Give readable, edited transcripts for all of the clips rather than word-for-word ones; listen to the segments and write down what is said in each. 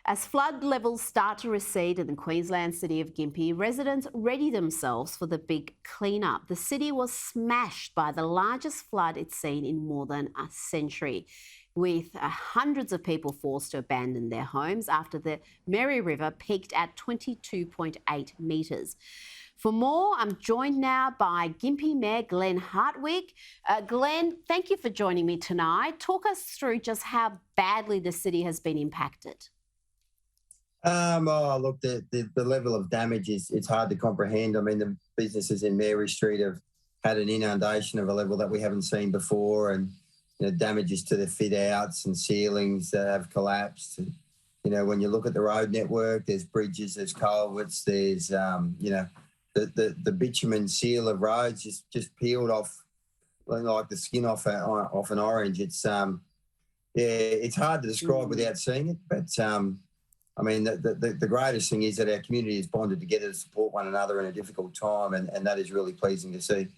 As flood levels start to recede in the Queensland city of Gympie, residents ready themselves for the big clean-up. The city was smashed by the largest flood it's seen in more than a century, with hundreds of people forced to abandon their homes after the Mary River peaked at 22.8 metres. For more, I'm joined now by Gympie Mayor Glen Hartwig. Glen, thank you for joining me tonight. Talk us through just how badly the city has been impacted. Look, the level of damage it's hard to comprehend. I mean, the businesses in Mary Street have had an inundation of a level that we haven't seen before, and damages to the fit outs and ceilings that have collapsed. And, when you look at the road network, there's bridges, there's culverts, there's the bitumen seal of roads just peeled off like the skin off an orange. It's it's hard to describe without seeing it, but. I mean, the greatest thing is that our community is bonded together to support one another in a difficult time, and that is really pleasing to see.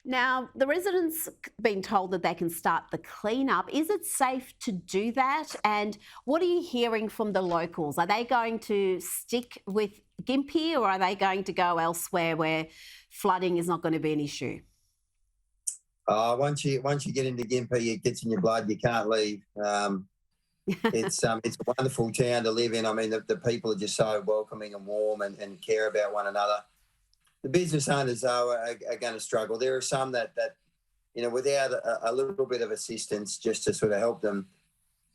Now, the residents been told that they can start the clean-up. Is it safe to do that? And what are you hearing from the locals? Are they going to stick with Gympie, or are they going to go elsewhere where flooding is not going to be an issue? Once you get into Gympie, it gets in your blood. You can't leave. It's a wonderful town to live in. I mean, the people are just so welcoming and warm and care about one another. The business owners, though, are going to struggle. There are some that without a little bit of assistance just to sort of help them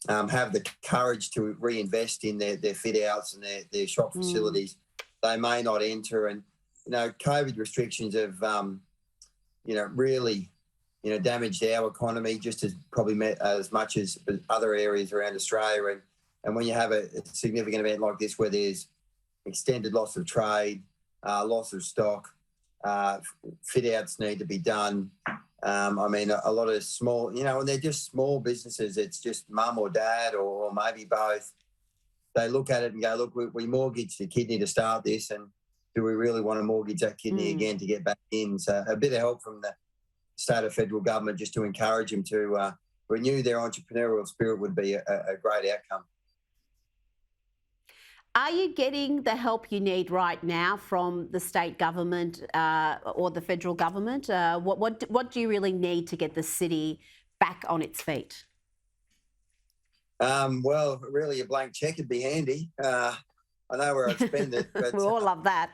have the courage to reinvest in their fit outs and their shop facilities, they may not enter. And, COVID restrictions have, really damaged our economy just as much as other areas around Australia. And when you have a significant event like this where there's extended loss of trade, loss of stock, fit outs need to be done. I mean, a lot of small, and they're just small businesses. It's just mum or dad or maybe both. They look at it and go, look, we mortgaged the kidney to start this, and do we really want to mortgage that kidney again to get back in? So a bit of help from the state or federal government just to encourage them to renew their entrepreneurial spirit would be a great outcome. Are you getting the help you need right now from the state government or the federal government? What do you really need to get the city back on its feet? Well, really a blank cheque would be handy. I know where I'd spend it. But, we all love that.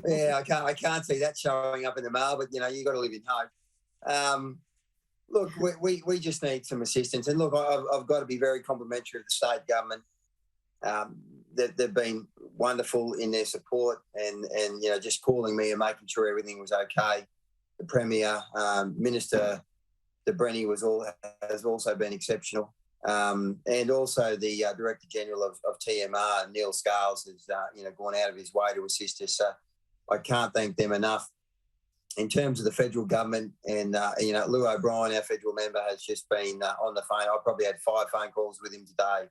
Yeah, I can't see that showing up in the mail, but, you've got to live in hope. Look, we just need some assistance. And look, I've got to be very complimentary of the state government. They've been wonderful in their support and just calling me and making sure everything was okay. The Premier, Minister De Brenny has also been exceptional. And also the Director General of TMR, Neil Scales, has gone out of his way to assist us. So I can't thank them enough. In terms of the federal government, and Lou O'Brien, our federal member, has just been on the phone. I probably had 5 phone calls with him today.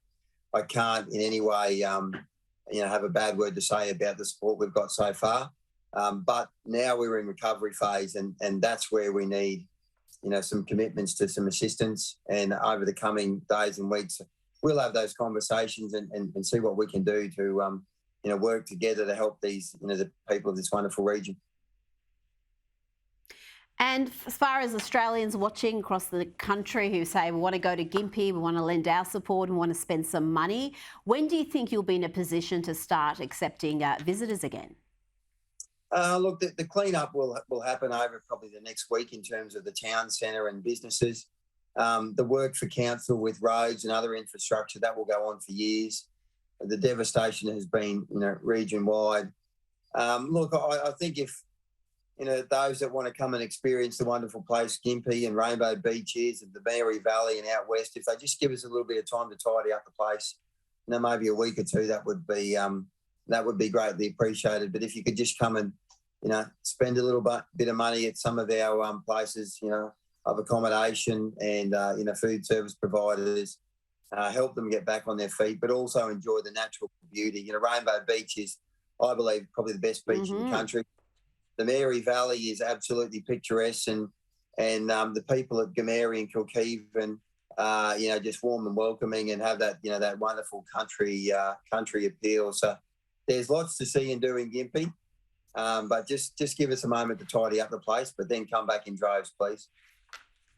I can't in any way, have a bad word to say about the support we've got so far. But now we're in recovery phase, and that's where we need, some commitments to some assistance. And over the coming days and weeks, we'll have those conversations and see what we can do to, work together to help these, the people of this wonderful region. And as far as Australians watching across the country who say, we want to go to Gympie, we want to lend our support and want to spend some money, when do you think you'll be in a position to start accepting visitors again? Look, the clean-up will happen over probably the next week in terms of the town centre and businesses. The work for council with roads and other infrastructure, that will go on for years. The devastation has been, region-wide. Look, I think if those that want to come and experience the wonderful place Gympie and Rainbow Beach is, and the Mary Valley and out west, if they just give us a little bit of time to tidy up the place, maybe a week or two, that would be greatly appreciated. But if you could just come and, spend a little bit of money at some of our places, of accommodation and, food service providers, help them get back on their feet, but also enjoy the natural beauty. Rainbow Beach is, I believe, probably the best beach in the country. The Mary Valley is absolutely picturesque, and the people at Gameri and Kilkeven just warm and welcoming, and have that, that wonderful country appeal. So there's lots to see and do in Gympie, but just give us a moment to tidy up the place, but then come back in droves, please.